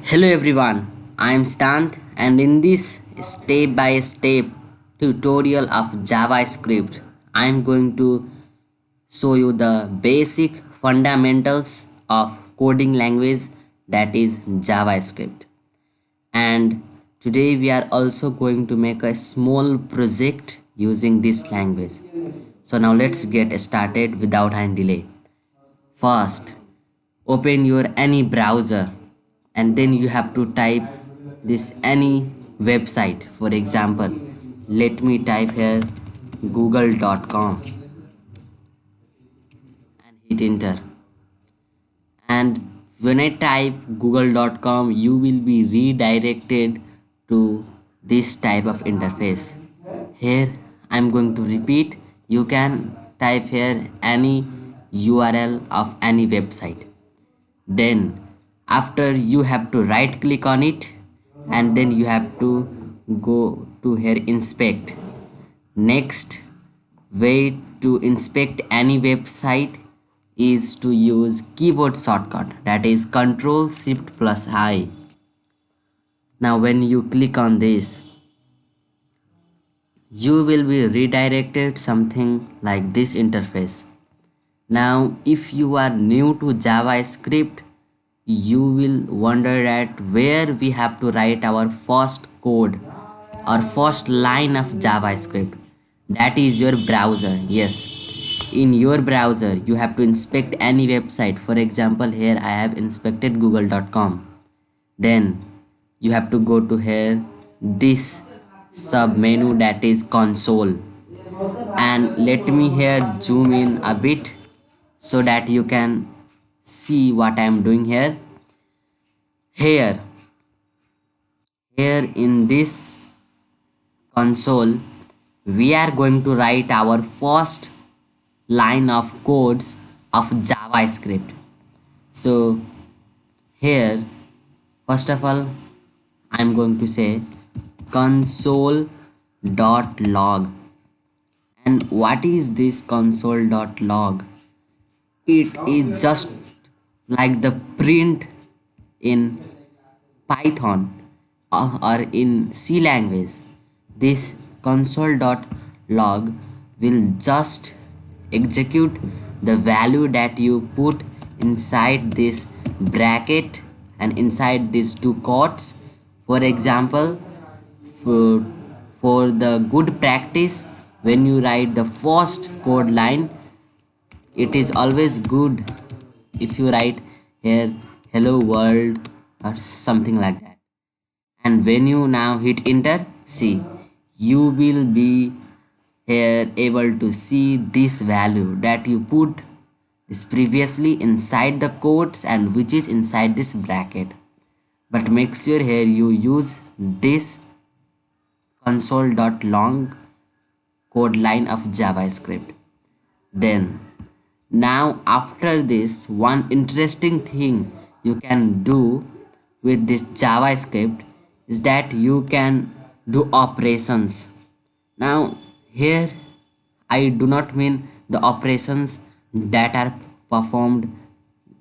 Hello everyone, I am Siddhant and in this step-by-step tutorial of JavaScript, I am going to show you the basic fundamentals of coding language, that is JavaScript. And today we are also going to make a small project using this language. So now let's get started without any delay. First, open your any browser and then you have to type this any website. For example, let me type here google.com and hit enter. And when I type google.com, you will be redirected to this type of interface. Here I'm going to repeat. You can type here any URL of any website. Then after you have to right click on it and then you have to go to here inspect. Next way to inspect any website is to use keyboard shortcut, that is Ctrl+Shift+I. Now when you click on this, you will be redirected something like this interface. Now if you are new to JavaScript, you will wonder at where we have to write our first code or first line of JavaScript. That is your browser. Yes, in your browser you have to inspect any website. For example, here I have inspected google.com. Then you have to go to here this sub menu, that is console, and let me here zoom in a bit so that you can see what I am doing here. Here in this console, we are going to write our first line of codes of JavaScript. So here, first of all, I'm going to say console.log. And what is this console.log? It is just like the print in Python or in C language. This console.log will just execute the value that you put inside this bracket and inside these two quotes. For example, for the good practice, when you write the first code line, it is always good if you write here hello world or something like that. And when you now hit enter, see, you will be here able to see this value that you put this previously inside the quotes and which is inside this bracket. But make sure here you use this console.log code line of JavaScript. Then now after this, one interesting thing you can do with this JavaScript is that you can do operations. Now here I do not mean the operations that are performed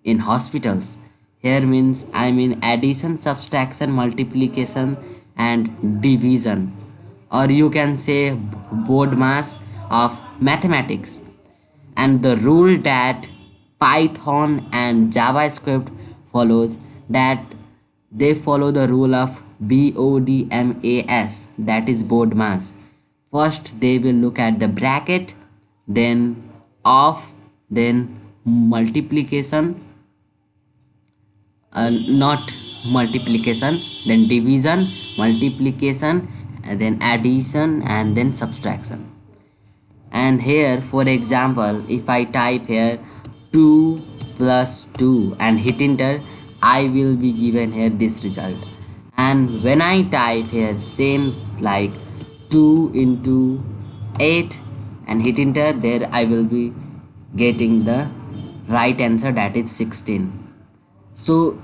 in hospitals. Here means I mean addition, subtraction, multiplication and division, or you can say board mass of mathematics. And the rule that Python and JavaScript follows, that they follow the rule of BODMAS, that is board mass. First they will look at the bracket, then of, then multiplication, not multiplication, then division, multiplication, and then addition, and then subtraction. And here for example, if I type here 2 plus 2 and hit enter, I will be given here this result. And when I type here same like 2 into 8 and hit enter, there I will be getting the right answer, that is 16. So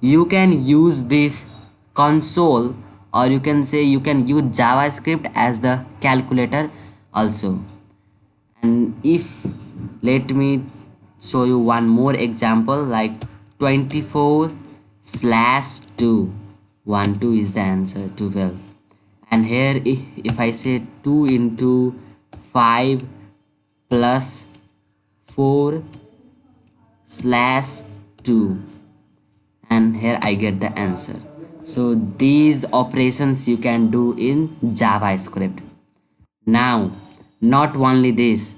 you can use this console, or you can say you can use JavaScript as the calculator also. And if let me show you one more example, like 24 /2. 1 2 is the answer, 12. And here if I say 2 into 5 plus 4 slash 2, and here I get the answer. So these operations you can do in JavaScript. Now, not only this,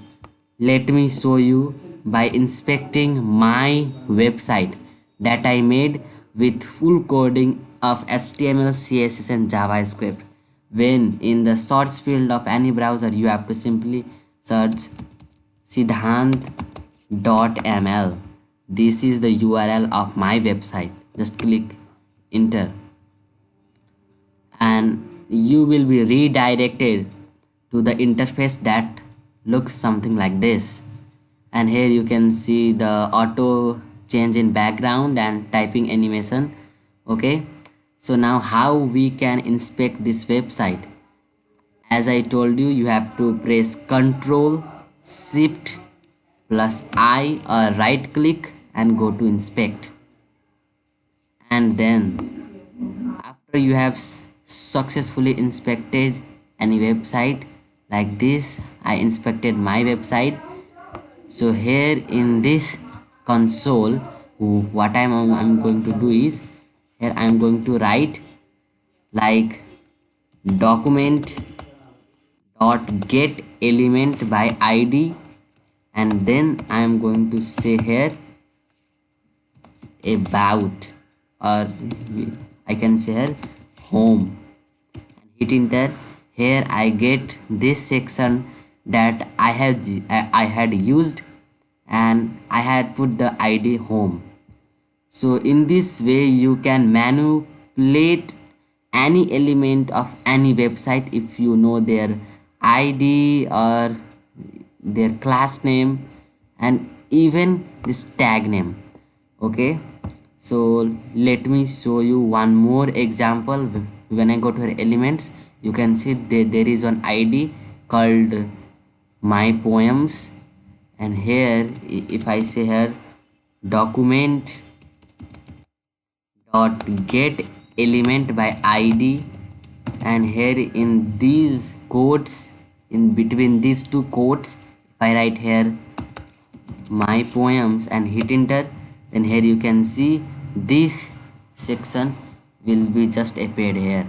let me show you by inspecting my website that I made with full coding of HTML, CSS and JavaScript. When in the search field of any browser, you have to simply search siddhant.ml. This is the URL of my website. Just click enter and you will be redirected to the interface that looks something like this. And here you can see the auto change in background and typing animation. Okay, so now how we can inspect this website? As I told you, you have to press Ctrl Shift plus I or right click and go to inspect. And then after you have successfully inspected any website like this, I inspected my website. So here in this console, what I'm going to do is, here I'm going to write like document dot get element by id, and then I'm going to say here about, or I can say here home, and hit enter. Here I get this section that I had used, and I had put the id home. So in this way you can manipulate any element of any website if you know their id or their class name and even this tag name. Okay, so let me show you one more example. When I go to elements, you can see there is one id called my poems, and here if I say here document dot get element by id, and here in these codes, in between these two codes, if I write here my poems and hit enter, then here you can see this section will be just appeared here.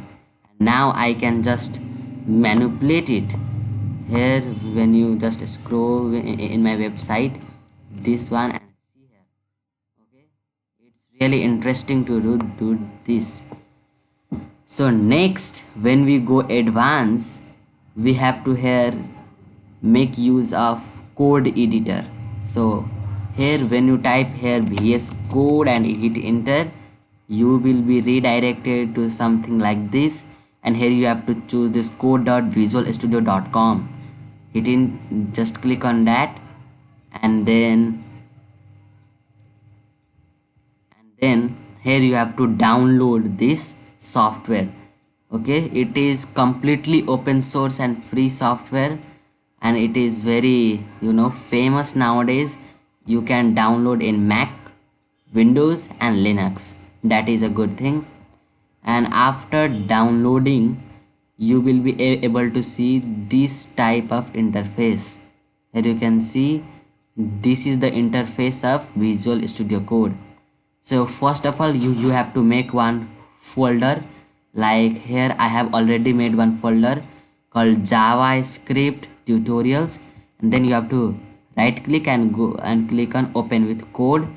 Now I can just manipulate it here. When you just scroll in my website, this one, and see here. Okay, it's really interesting to do this. So next, when we go advanced, we have to here make use of code editor. So here when you type here VS Code and hit enter, you will be redirected to something like this, and here you have to choose this code.visualstudio.com. hit in, just click on that, and then here you have to download this software. Okay, it is completely open source and free software, and it is very famous nowadays. You can download in Mac, Windows and Linux. That is a good thing. And after downloading, you will be able to see this type of interface. Here you can see this is the interface of Visual Studio Code. So first of all, you have to make one folder. Like here I have already made one folder called JavaScript tutorials, and then you have to right click and go and click on open with code.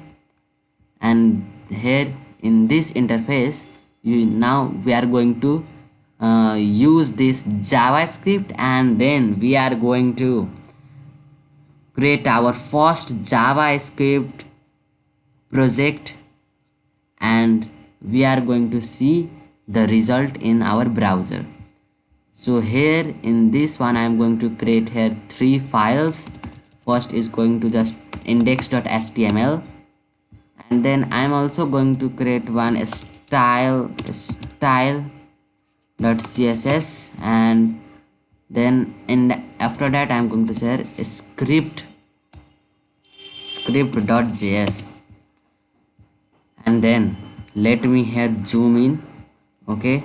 And here in this interface, now we are going to use this JavaScript, and then we are going to create our first JavaScript project, and we are going to see the result in our browser. So here in this one I am going to create here 3 files. First is going to just index.html, and then I am also going to create one style.css, and then after that I am going to share a script.js, and then let me here zoom in. Okay,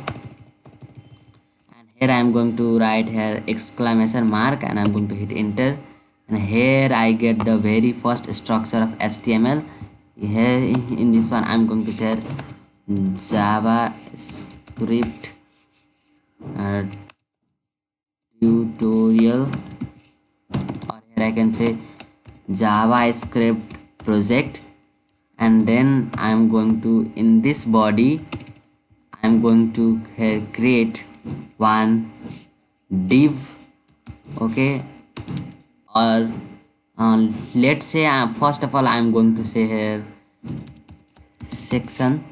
and here I am going to write here exclamation mark and I'm going to hit enter, and here I get the very first structure of HTML. Here in this one I'm going to say JavaScript uh, tutorial, or here I can say JavaScript project. And then I'm going to, in this body I'm going to create one div. Okay, or let's say first of all I'm going to say here section,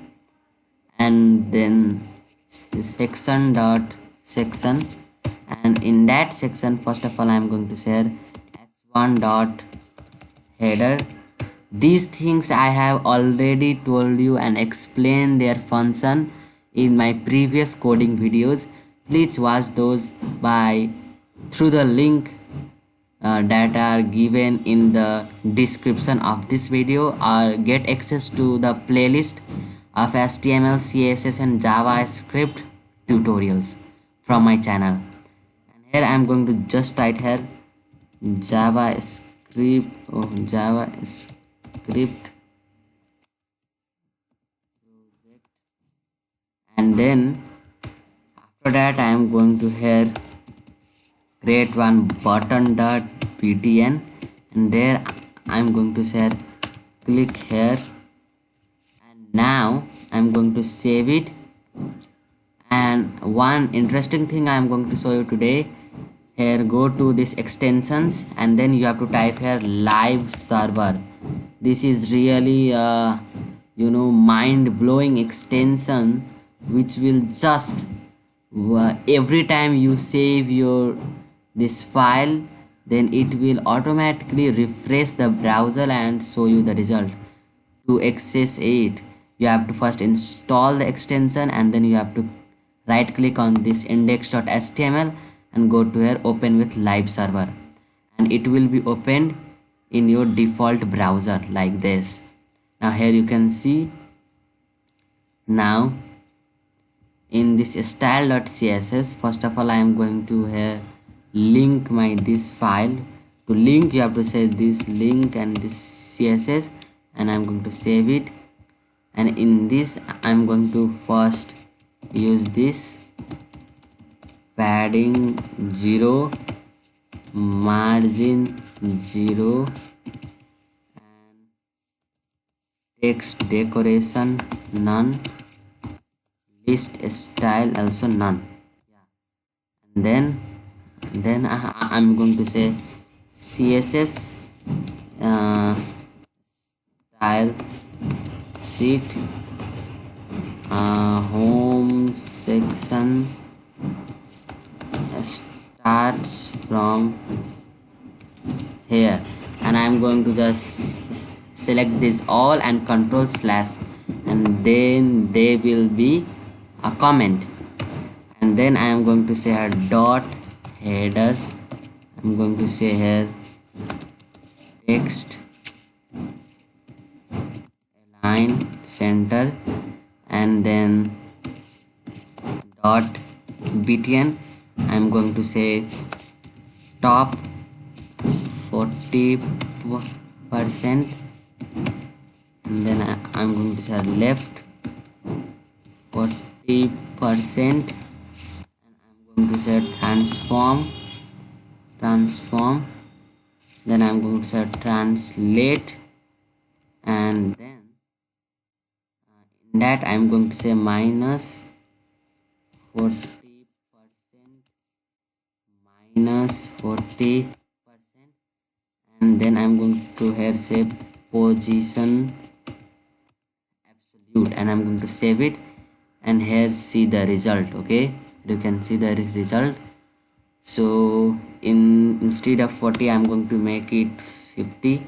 and then section dot section, and in that section first of all I'm going to say h1 dot header. These things I have already told you and explained their function in my previous coding videos. Please watch those by through the link that are given in the description of this video, or get access to the playlist of HTML, CSS and JavaScript tutorials from my channel. And here I am going to just write here JavaScript, and then after that I am going to here create one button dot btn, and there I'm going to say click here, and now I'm going to save it. And one interesting thing I'm going to show you today, here go to this extensions and then you have to type here live server. This is really mind-blowing extension which will just every time you save your this file, then it will automatically refresh the browser and show you the result. To access it, you have to first install the extension, and then you have to right click on this index.html and go to here open with live server, and it will be opened in your default browser like this. Now here you can see, now in this style.css first of all I am going to here link my this file. To link you have to say this link and this css, and I'm going to save it. And in this I'm going to first use this padding 0, margin 0, and text decoration none, list style also none. And then I'm going to say css style sheet home section starts from here, and I'm going to just select this all and control slash, and then there will be a comment, and then I am going to say here dot header. I'm going to say here text align center, and then dot btn. I'm going to say top 40%, and then I'm going to say left 40%, and I'm going to say transform, then I'm going to say translate, and then in that I'm going to say minus 40%, minus 40%, and then I'm going to here say position absolute, and I'm going to save it, and here see the result. Okay, you can see the result. So instead of 40 I'm going to make it 50.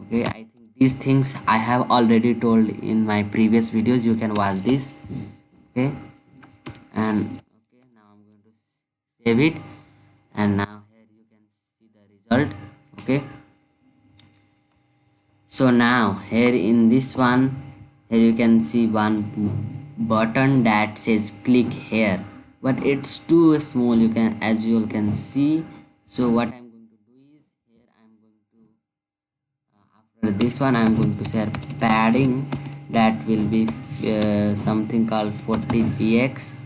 Okay, I think these things I have already told in my previous videos. You can watch this. Okay, and okay, now I'm going to save it, and now here you can see the result. Okay, so now here in this one, Here you can see one button that says click here, but it's too small, you can, as you all can see. So what I'm going to do is, here I'm going to after this one I'm going to share padding that will be something called 40 px,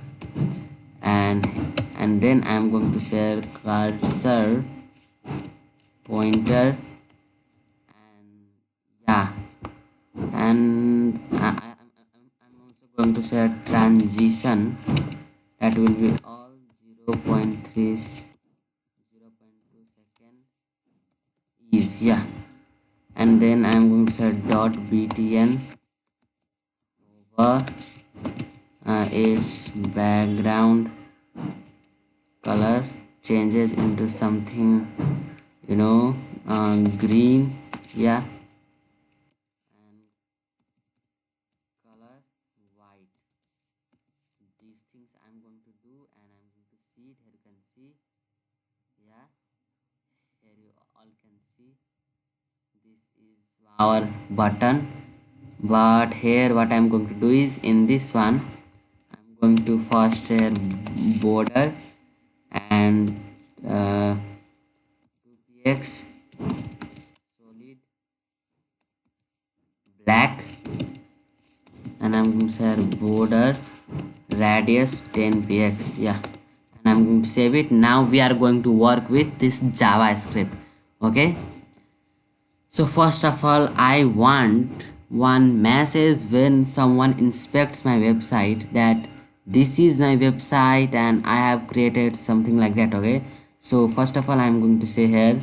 and then I'm going to share cursor pointer, and yeah, and I'm also going to share transition that will be all 0.3 0.2 second is, yeah, and then I'm going to share dot btn over its background color changes into something, you know, green, yeah, and color white. These things I'm going to do, and I'm going to see it. Here you can see, yeah, here you all can see this is our button. But here what I'm going to do is, in this one I'm going to first share border and 2px solid black, and I'm going to share border radius 10px, yeah, and I'm going to save it. Now we are going to work with this JavaScript. Okay, so first of all, I want one message when someone inspects my website that this is my website and I have created something like that. Okay, so first of all I'm going to say here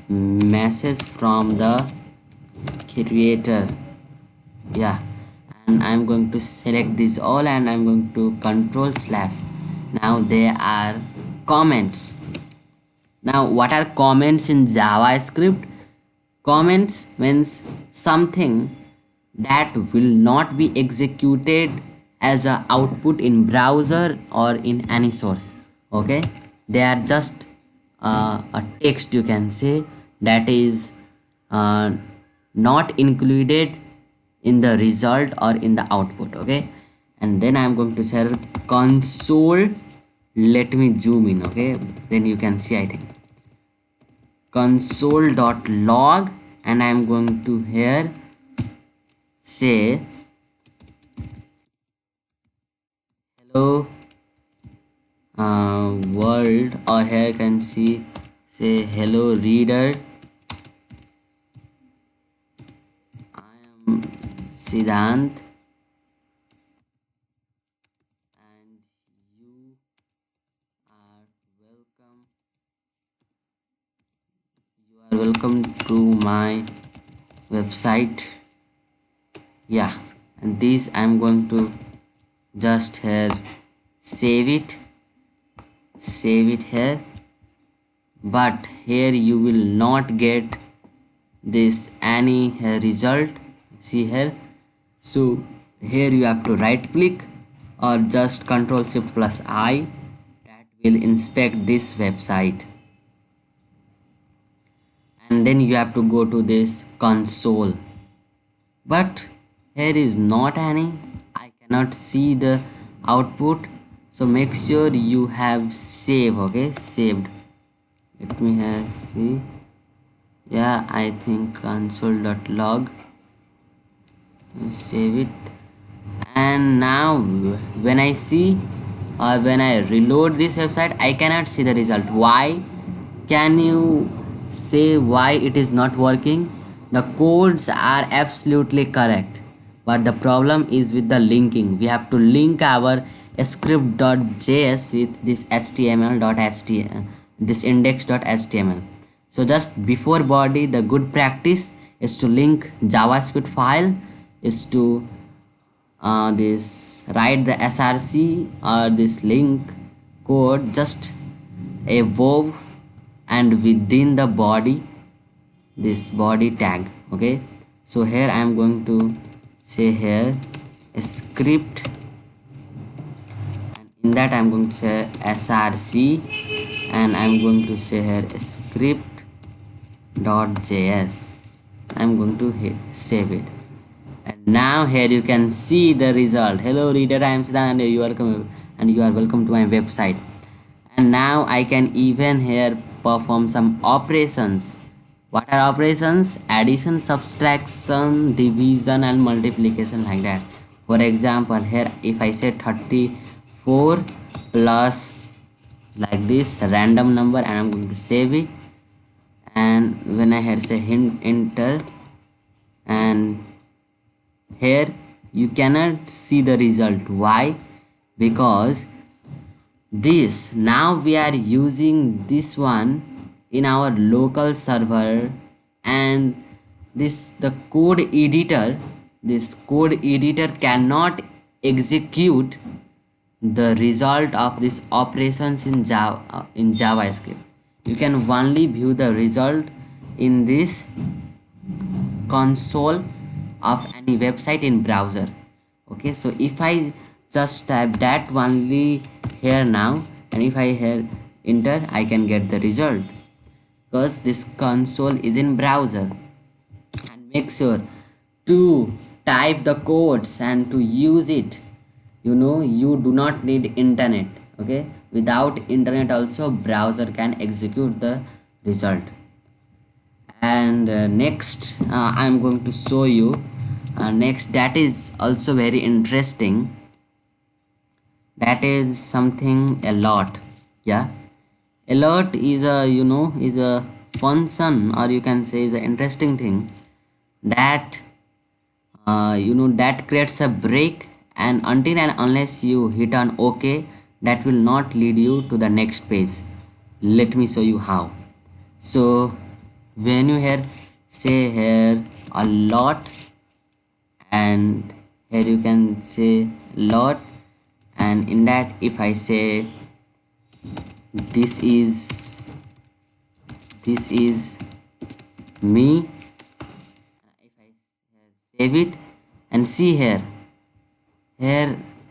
message from the creator, yeah, and I'm going to select this all, and I'm going to control slash. Now there are comments. Now what are comments in JavaScript? Comments means something that will not be executed as a output in browser or in any source. Okay, they are just a text, you can say, that is uh, not included in the result or in the output. Okay, and then I'm going to share console. Let me zoom in. Okay, then you can see, I think, console.log, and I'm going to here say hello world, or here you can see say hello reader, I am Siddhant and you are welcome, you are welcome to my website, yeah, and this I'm going to just here save it here, but here you will not get this any result, see here. So here you have to right click or just control shift plus I, that will inspect this website, and then you have to go to this console, but here is not any, I cannot see the output. So make sure you have save. Okay, saved, let me have see, yeah, I think console.log, save it, and now when I see or when I reload this website, I cannot see the result. Why? Can you say why it is not working? The codes are absolutely correct, but the problem is with the linking. We have to link our script.js with this html.html, this index.html. So just before body, the good practice is to link JavaScript file, is to this write the src or this link code just above and within the body, this body tag. Okay, so here I am going to say here script, and in that I'm going to say src, and I'm going to say here script.js, I'm going to save it. And now here you can see the result. Hello reader, I am Siddhant and you are welcome to my website. And now I can even here perform some operations. What are operations? Addition, subtraction, division and multiplication, like that. For example, here if I say 34 plus like this random number, and I'm going to save it, and when I here say enter, and here you cannot see the result. Why? Because this, now we are using this one in our local server, and the code editor, this code editor cannot execute the result of these operations in JavaScript. You can only view the result in this console of any website in browser. Okay, so if I just type that only here now, and if I here enter, I can get the result because this console is in browser. And make sure to type the codes and to use it, you do not need internet. Okay, without internet also browser can execute the result. And next I'm going to show you next, that is also very interesting, that is something alert. Yeah, alert is a is a function, or you can say is an interesting thing that that creates a break, and until and unless you hit on OK, that will not lead you to the next page. Let me show you how. So when you here say here a lot, and here you can say lot, and in that if I say this is me, if I save it and see here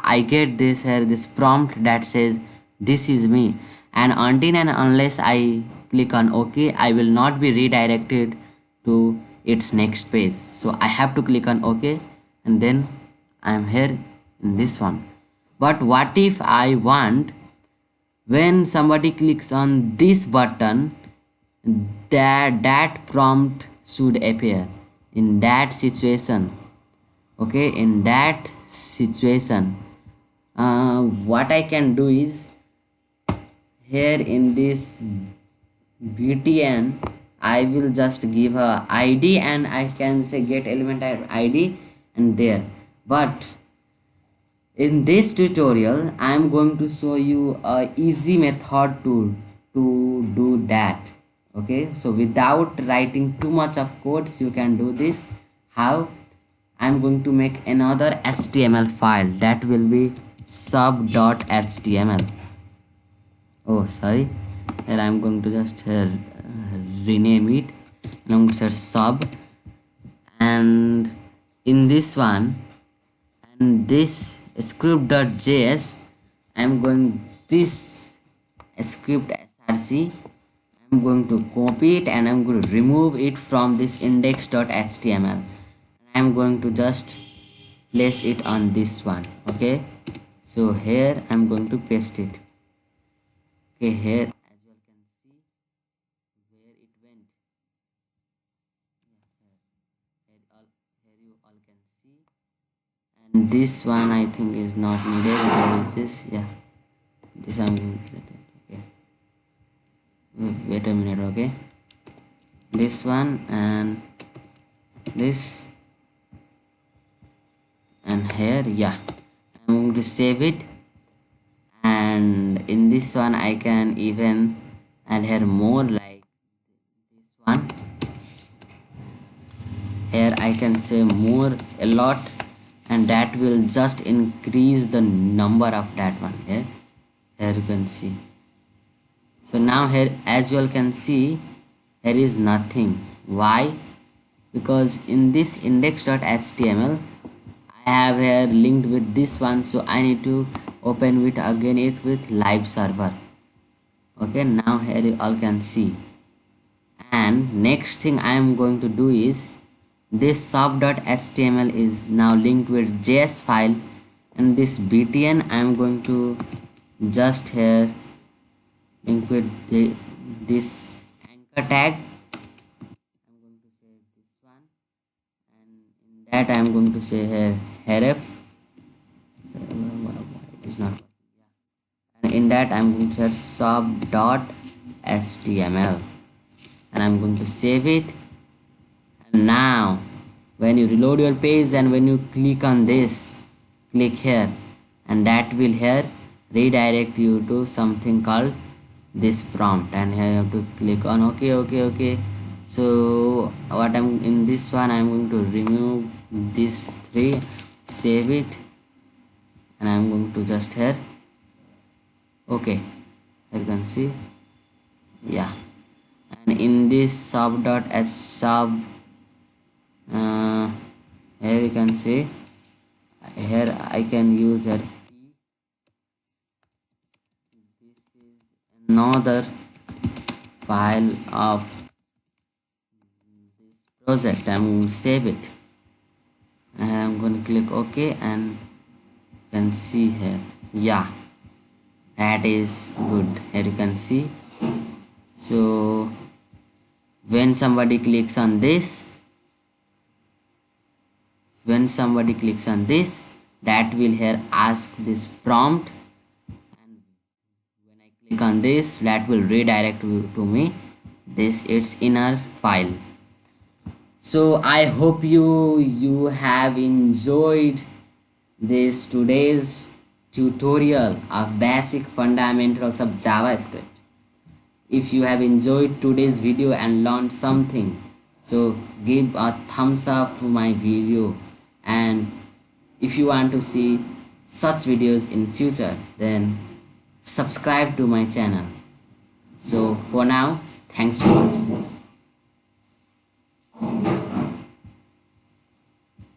I get this prompt that says this is me, and until and unless I click on OK, I will not be redirected to its next page. So I have to click on OK, and then I am here in this one. But what if I want, when somebody clicks on this button, that prompt should appear in that situation. Okay, in that situation what I can do is, here in this btn I will just give a id, and I can say get element id and there. But in this tutorial I am going to show you a easy method to do that. Okay, so without writing too much of codes, you can do this. How? I'm going to make another HTML file that will be sub.html. Oh, sorry. Here I'm going to just rename it. And I'm going to search sub. And in this one, and this script.js, I'm going this script src. I'm going to copy it, and I'm going to remove it from this index.html. I'm going to just place it on this one. Okay, so here I'm going to paste it. Okay, here as you can see where it went. Here you all can see, and this one I think is not needed. Where is this? Yeah, this I'm going to let it. Okay, wait a minute. Okay, this one and this, and here, yeah, I'm going to save it. And in this one I can even add here more, like this one. Here I can say more a lot, and that will just increase the number of that one. Here you can see. So now here as you all can see, there is nothing. Why? Because in this index.html I have here linked with this one, so I need to open it again with live server. Okay, now here you all can see. And next thing I am going to do is, this shop.html is now linked with JS file, and this btn I am going to just here link with this anchor tag. I'm going to say this one, and in that I'm going to say here href. It is not working. Yeah. And in that I'm going to say shop.html, and I'm going to save it. And now when you reload your page and when you click on this, click here, and that will here redirect you to something called this prompt, and here you have to click on okay. So what I'm in this one, I'm going to remove this 3, save it, and I'm going to just here okay. Here you can see, yeah. And in this sub here you can see, here I can use here this is another file of this project. I'm going to save it, and I'm going to click OK, and you can see here, yeah, that is good. Here you can see. So when somebody clicks on this, that will here ask this prompt, and when I click on this, that will redirect to me this its inner file. So I hope you have enjoyed this today's tutorial of basic fundamentals of JavaScript. If you have enjoyed today's video and learned something, so give a thumbs up to my video, and if you want to see such videos in future, then subscribe to my channel. So for now, thanks for watching.